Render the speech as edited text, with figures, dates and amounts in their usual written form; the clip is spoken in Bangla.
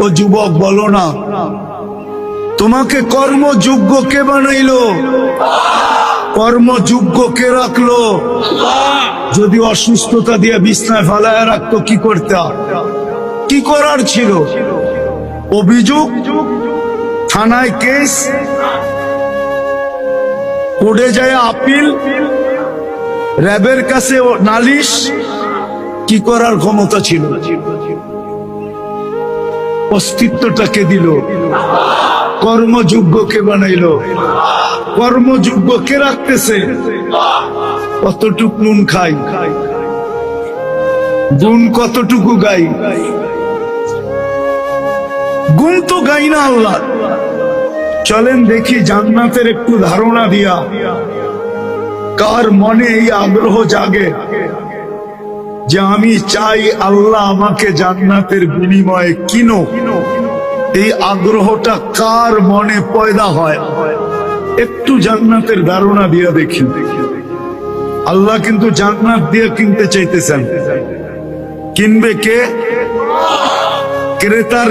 ও যুবক বলো না, তোমাকে কর্মযোগ্য কে বানাইলো? কর্মযোগ্য কে রাখলো? যদি অসুস্থতা দিয়ে বিছনায় ফালায় রাখতো কি করতে? কি করার ছিল? অভিযোগ, থানায় কেস, কোর্টে যায় আপিল, র্যাবের কাছে নালিশ, কি করার ক্ষমতা ছিল? অস্তিত্বটাকে দিল। কর্মযোগ্যকে বানাইলো। কর্মযোগ্য কে রাখতেছে? কতটুক নুন খাই, গুণ কতটুকু গাই? গুণ তো গাই না আল্লাহ। চলেন দেখি জান্নাতের একটু ধারণা দিয়া কার মনে এই আগ্রহ জাগে যে আমি চাই আল্লাহ আমাকে জান্নাতের বিনিময়ে কিনো। এই আগ্রহটা কার মনে পয়দা হয়? একটু জান্নাতের ধারণা দিয়া দেখি। আল্লাহ কিন্তু জান্নাত দিয়ে কিনতে চাইতেছেন। কিনবে কে? ক্রেতার